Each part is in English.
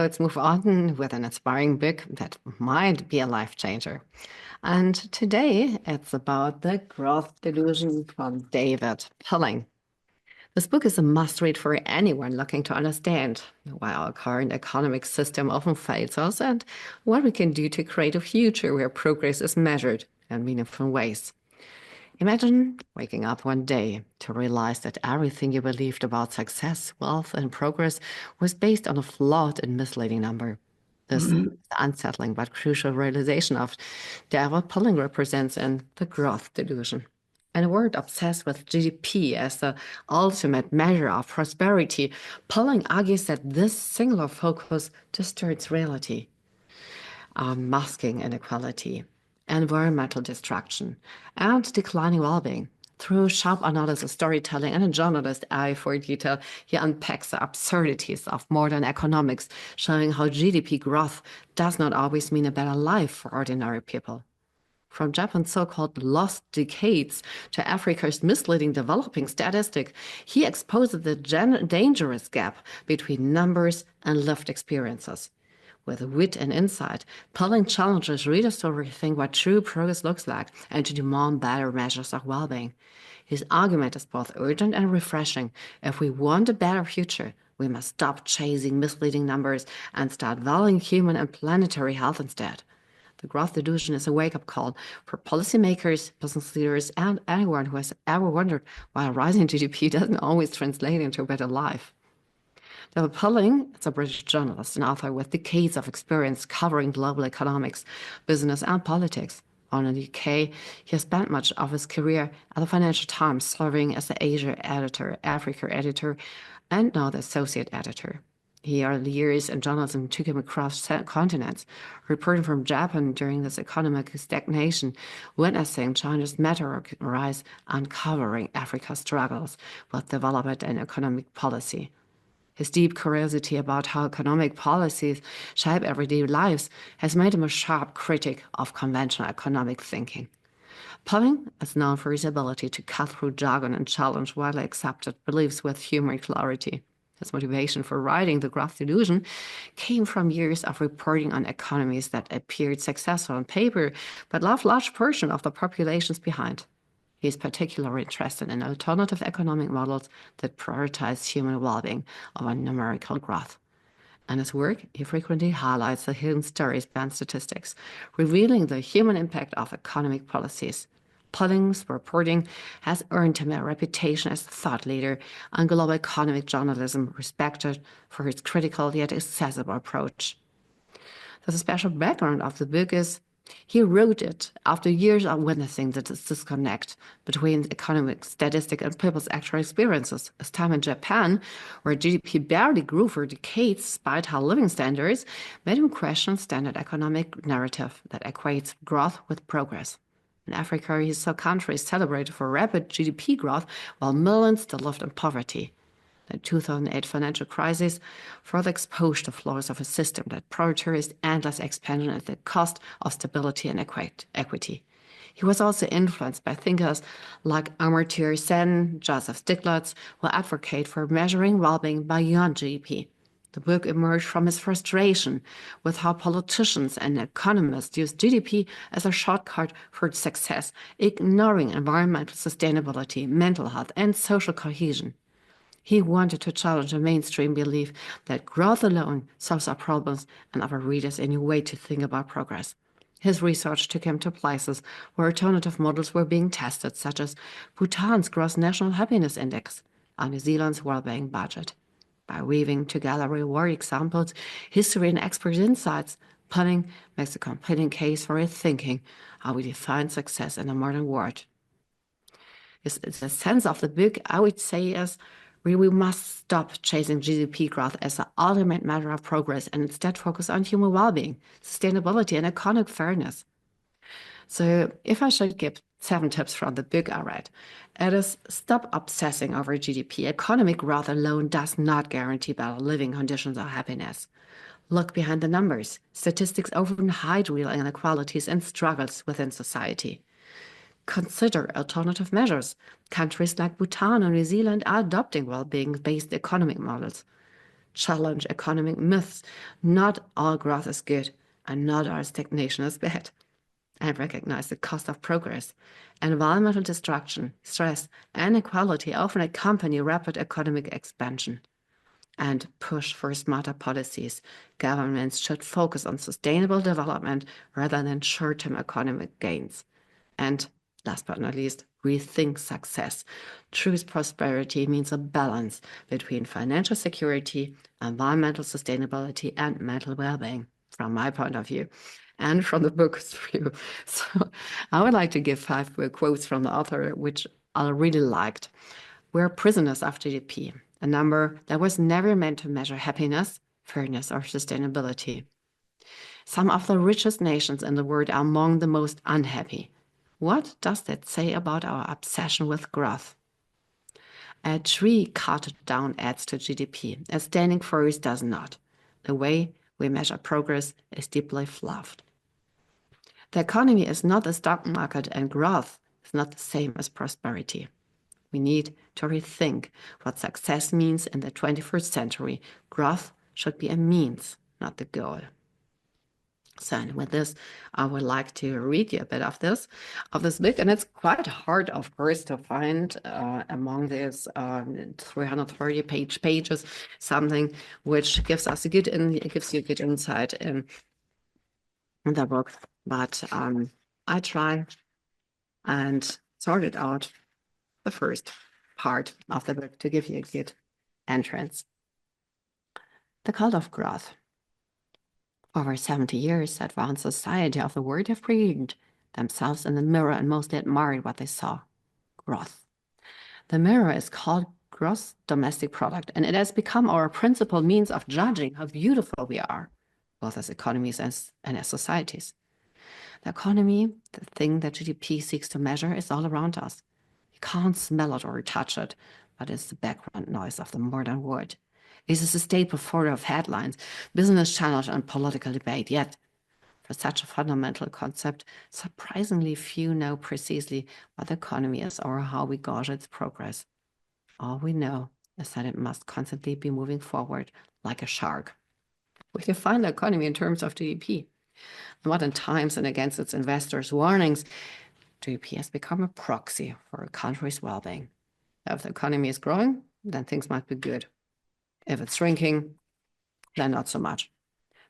let's move on with an inspiring book that might be a life changer. And today it's about the Growth Delusion from David Pilling. This book is a must read for anyone looking to understand why our current economic system often fails us and what we can do to create a future where progress is measured in meaningful ways. Imagine waking up one day to realize that everything you believed about success, wealth, and progress was based on a flawed and misleading number. This is the unsettling but crucial realization of what Pulling represents in the growth delusion. In a world obsessed with GDP as the ultimate measure of prosperity, Pulling argues that this singular focus distorts reality, masking inequality, environmental destruction, and declining well-being. Through sharp analysis, storytelling, and a journalist's eye for detail, he unpacks the absurdities of modern economics, showing how GDP growth does not always mean a better life for ordinary people. From Japan's so-called lost decades to Africa's misleading developing statistic, he exposes the dangerous gap between numbers and lived experiences. With wit and insight, Pelling challenges readers to rethink what true progress looks like and to demand better measures of well-being. His argument is both urgent and refreshing. If we want a better future, we must stop chasing misleading numbers and start valuing human and planetary health instead. The growth delusion is a wake-up call for policymakers, business leaders, and anyone who has ever wondered why a rising GDP doesn't always translate into a better life. David Pilling is a British journalist and author with decades of experience covering global economics, business, and politics. Born in the UK, he has spent much of his career at the Financial Times, serving as the Asia editor, Africa editor, and now the associate editor. His early years in journalism took him across continents, reporting from Japan during this economic stagnation, witnessing China's meteoric rise, and covering Africa's struggles with development and economic policy. His deep curiosity about how economic policies shape everyday lives has made him a sharp critic of conventional economic thinking. Pilling is known for his ability to cut through jargon and challenge widely accepted beliefs with humor and clarity. His motivation for writing The Growth Delusion came from years of reporting on economies that appeared successful on paper but left large portion of the populations behind. He is particularly interested in alternative economic models that prioritize human well-being over numerical growth. In his work, he frequently highlights the hidden stories behind statistics, revealing the human impact of economic policies. Pilling's reporting has earned him a reputation as a thought leader on global economic journalism, respected for his critical yet accessible approach. The special background of the book is he wrote it after years of witnessing the disconnect between economic statistics and people's actual experiences. His time in Japan, where GDP barely grew for decades despite high living standards, made him question standard economic narrative that equates growth with progress. In Africa, he saw countries celebrated for rapid GDP growth while millions still lived in poverty. The 2008 financial crisis further exposed the flaws of a system that prioritized endless expansion at the cost of stability and equity. He was also influenced by thinkers like Amartya Sen, Joseph Stiglitz, who advocate for measuring well-being beyond GDP. The book emerged from his frustration with how politicians and economists use GDP as a shortcut for success, ignoring environmental sustainability, mental health, and social cohesion. He wanted to challenge the mainstream belief that growth alone solves our problems and offer readers a new way to think about progress. His research took him to places where alternative models were being tested, such as Bhutan's Gross National Happiness Index and New Zealand's Wellbeing Budget. By weaving together real-world examples, history, and expert insights, Pilling makes a compelling case for rethinking how we define success in a modern world. The sense of the book, I would say, is we must stop chasing GDP growth as the ultimate measure of progress and instead focus on human well-being, sustainability, and economic fairness. So if I should give 7 tips from the book I read, it is stop obsessing over GDP. Economic growth alone does not guarantee better living conditions or happiness. Look behind the numbers. Statistics often hide real inequalities and struggles within society. Consider alternative measures. Countries like Bhutan or New Zealand are adopting well-being-based economic models. challenge economic myths. Not all growth is good, and not all stagnation is bad. And recognize the cost of progress. Environmental destruction, stress, and inequality often accompany rapid economic expansion. And push for smarter policies. Governments should focus on sustainable development rather than short-term economic gains. And last but not least, rethink success. True prosperity means a balance between financial security, environmental sustainability, and mental well-being, from my point of view, and from the book's view. So I would like to give 5 quotes from the author, which I really liked. We're prisoners of GDP, a number that was never meant to measure happiness, fairness, or sustainability. Some of the richest nations in the world are among the most unhappy. What does that say about our obsession with growth? A tree cut down adds to GDP. A standing forest does not. The way we measure progress is deeply flawed. The economy is not the stock market, and growth is not the same as prosperity. We need to rethink what success means in the 21st century. Growth should be a means, not the goal. So, and with this, I would like to read you a bit of this book, and it's quite hard, of course, to find among these 330 pages something which gives us gives you a good insight in the book. But I try and sort it out the first part of the book to give you a good entrance. The cult of growth. Over 70 years, advanced society of the world have read themselves in the mirror and mostly admired what they saw: growth. The mirror is called gross domestic product, and it has become our principal means of judging how beautiful we are, both as economies and as societies. The economy, the thing that GDP seeks to measure, is all around us. You can't smell it or touch it, but it's the background noise of the modern world. It is a staple fodder of headlines, business channels, and political debate. Yet, for such a fundamental concept, surprisingly few know precisely what the economy is or how we gauge its progress. All we know is that it must constantly be moving forward like a shark. We define the economy in terms of GDP. In modern times and against its investors' warnings, GDP has become a proxy for a country's well-being. If the economy is growing, then things might be good. If it's shrinking, then not so much.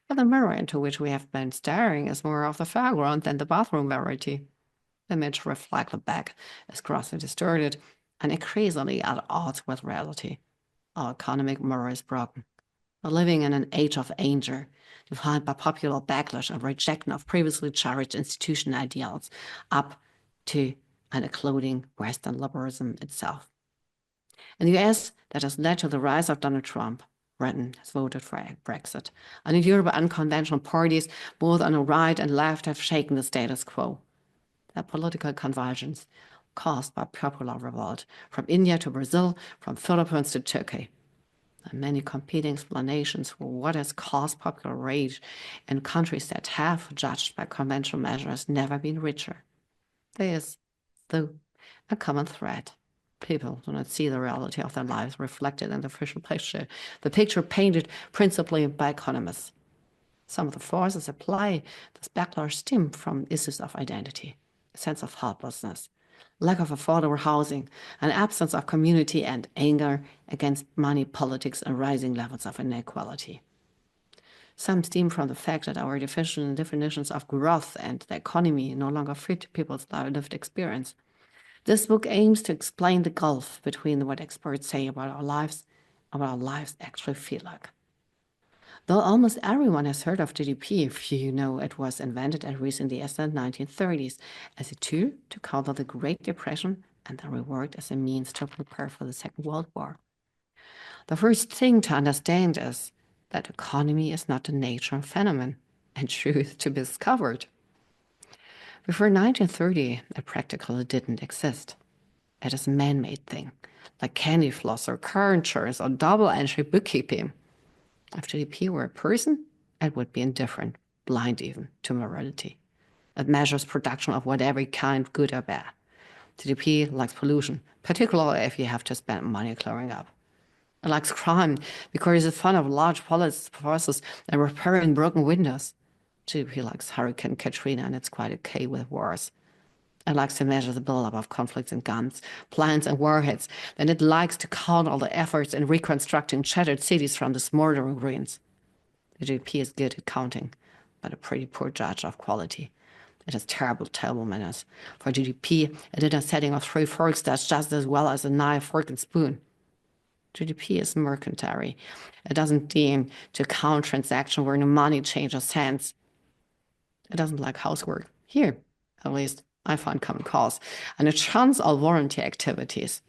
But the mirror into which we have been staring is more of the foreground than the bathroom variety. The image reflected back is grossly distorted and increasingly at odds with reality. Our economic mirror is broken. We're living in an age of anger, defined by popular backlash and rejection of previously cherished institutional ideals, up to and including Western liberalism itself. In the US, that has led to the rise of Donald Trump. Britain has voted for Brexit. And in Europe, unconventional parties, both on the right and left, have shaken the status quo. Their political convulsions caused by popular revolt from India to Brazil, from Philippines to Turkey. There are many competing explanations for what has caused popular rage in countries that have, judged by conventional measures, never been richer. There is, though, a common thread. People do not see the reality of their lives reflected in the official picture, the picture painted principally by economists. Some of the forces at play this backlash stem from issues of identity, a sense of helplessness, lack of affordable housing, an absence of community, and anger against money politics and rising levels of inequality. Some stem from the fact that our artificial definitions of growth and the economy no longer fit people's lived experience. This book aims to explain the gulf between what experts say about our lives and what our lives actually feel like. Though almost everyone has heard of GDP, few know it was invented as recently as the 1930s as a tool to counter the Great Depression and then reworked as a means to prepare for the Second World War. The first thing to understand is that economy is not a natural phenomenon and truth to be discovered. Before 1930, it practically didn't exist. It is a man-made thing, like candy floss or car insurance or double-entry bookkeeping. If GDP were a person, it would be indifferent, blind even, to morality. It measures production of whatever kind, good or bad. GDP likes pollution, particularly if you have to spend money clearing up. It likes crime because it's fond of large police forces and repairing broken windows. GDP likes Hurricane Katrina, and it's quite okay with wars. It likes to measure the buildup of conflicts and guns, plans and warheads. And it likes to count all the efforts in reconstructing shattered cities from the smoldering ruins. The GDP is good at counting, but a pretty poor judge of quality. It has terrible, terrible manners. For GDP, a dinner setting of 3 forks does just as well as a knife, fork, and spoon. GDP is mercantile. It doesn't deem to count transaction where no money changes hands. It doesn't like housework. Here, at least, I find common cause. And it shuns all voluntary activities.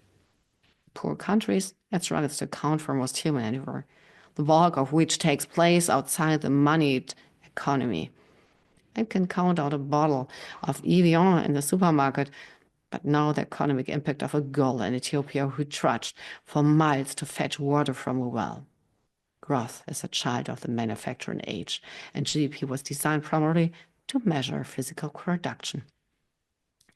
Poor countries, it struggles to account for most human endeavor, the bulk of which takes place outside the moneyed economy. It can count out a bottle of Evian in the supermarket, but know the economic impact of a girl in Ethiopia who trudged for miles to fetch water from a well. Growth is a child of the manufacturing age, and GDP was designed primarily to measure physical production.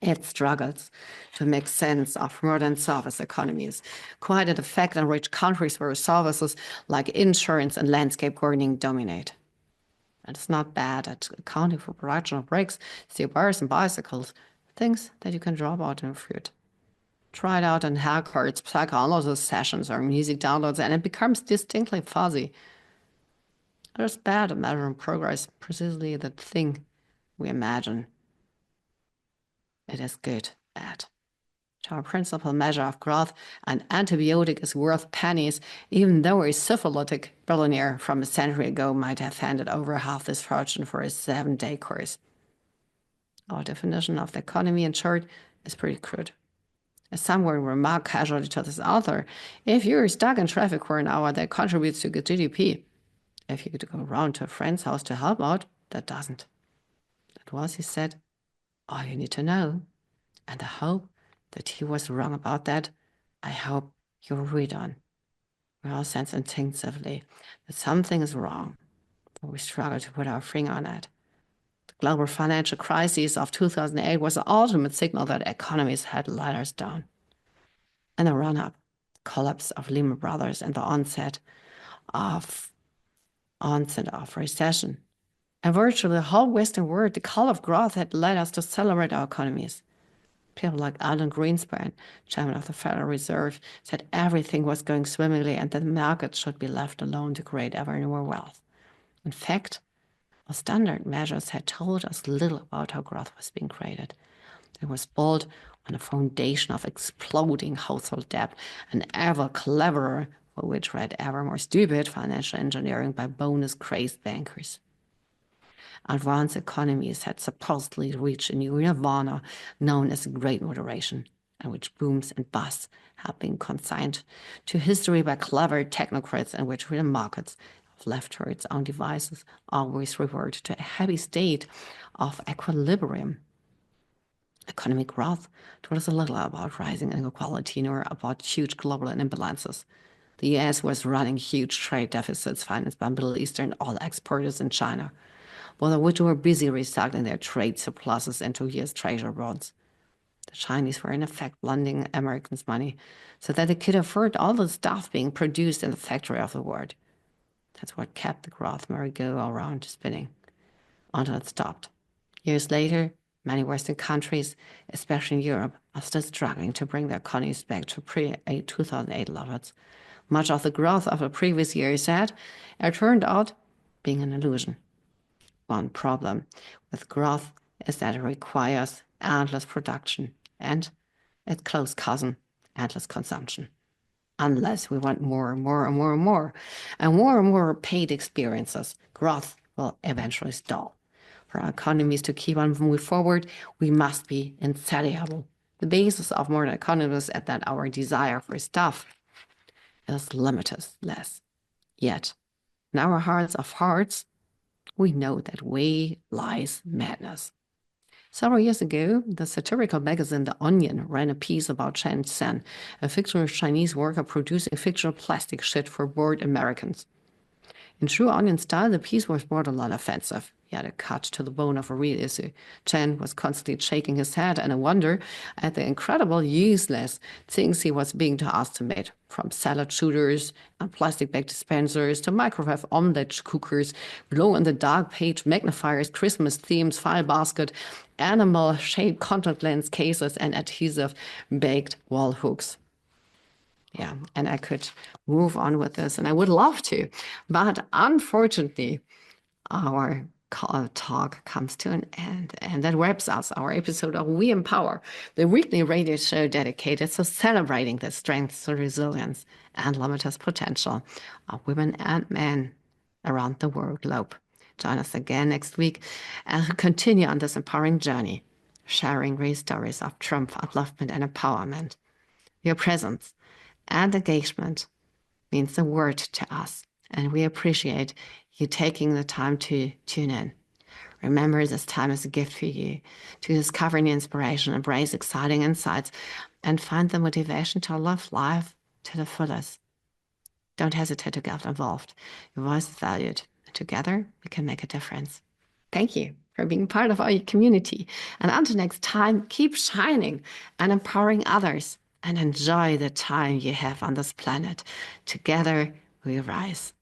It struggles to make sense of modern service economies, quite an effect on rich countries where services like insurance and landscape gardening dominate. And it's not bad at accounting for production of brakes, steel bars, and bicycles, things that you can drop out in fruit. Try it out in haircuts, psychology sessions, or music downloads, and it becomes distinctly fuzzy. It's bad at measuring progress, precisely the thing we imagine it is good at. To our principal measure of growth, an antibiotic is worth pennies, even though a syphilitic billionaire from a century ago might have handed over half this fortune for a 7-day course. Our definition of the economy, in short, is pretty crude. As someone remarked casually to this author, if you're stuck in traffic for an hour, that contributes to good GDP. If you could go around to a friend's house to help out, that doesn't. That was, he said, all you need to know. And I hope that he was wrong about that. I hope you'll read on. We all sense instinctively that something is wrong, but we struggle to put our finger on it. The global financial crisis of 2008 was the ultimate signal that economies had let us down. And the run-up, collapse of Lehman Brothers, and the onset of recession. And virtually the whole Western world, the call of growth had led us to celebrate our economies. People like Alan Greenspan, chairman of the Federal Reserve, said everything was going swimmingly and that the markets should be left alone to create ever more wealth. In fact, our standard measures had told us little about how growth was being created. It was built on a foundation of exploding household debt, and ever cleverer, for which read ever more stupid, financial engineering by bonus-crazed bankers. Advanced economies had supposedly reached a new nirvana known as Great Moderation, and which booms and busts have been consigned to history by clever technocrats, and which real markets, if left to its own devices, always revert to a happy state of equilibrium. Economic growth told us a little about rising inequality nor about huge global imbalances. The US was running huge trade deficits financed by Middle Eastern oil exporters in China, both of which were busy recycling their trade surpluses into US treasury bonds. The Chinese were in effect lending Americans money so that they could afford all the stuff being produced in the factory of the world. That's what kept the growth merry-go-round spinning until it stopped. Years later, many Western countries, especially in Europe, are still struggling to bring their economies back to pre-2008 levels. Much of the growth of the previous years had, it turned out, being an illusion. One problem with growth is that it requires endless production and its close cousin, endless consumption. Unless we want more and more and more and more, and more paid experiences, growth will eventually stall. For our economies to keep on moving forward, we must be insatiable. The basis of modern economies is that our desire for stuff is limitless. Yet, in our hearts of hearts, we know that way lies madness. Several years ago, the satirical magazine The Onion ran a piece about Chen Sen, a fictional Chinese worker producing fictional plastic shit for bored Americans. In true Onion style, the piece was borderline offensive. He had a cut to the bone of a real issue. Chen was constantly shaking his head in a wonder at the incredible useless things he was being asked to make, from salad shooters and plastic bag dispensers to microwave omelette cookers, glow-in-the-dark page magnifiers, Christmas themes, file basket, animal-shaped contact lens cases, and adhesive baked wall hooks. Yeah, and I could move on with this, and I would love to, but unfortunately, our talk comes to an end, and that wraps us our episode of We Empower, the weekly radio show dedicated to celebrating the strengths, the resilience, and limitless potential of women and men around the world globe. Join us again next week and continue on this empowering journey, sharing real stories of triumph, upliftment, and empowerment. Your presence and engagement means the world to us, and we appreciate you taking the time to tune in. Remember, this time is a gift for you to discover new inspiration, embrace exciting insights, and find the motivation to live life to the fullest. Don't hesitate to get involved. Your voice is valued. Together, we can make a difference. Thank you for being part of our community. And until next time, keep shining and empowering others, and enjoy the time you have on this planet. Together, we rise.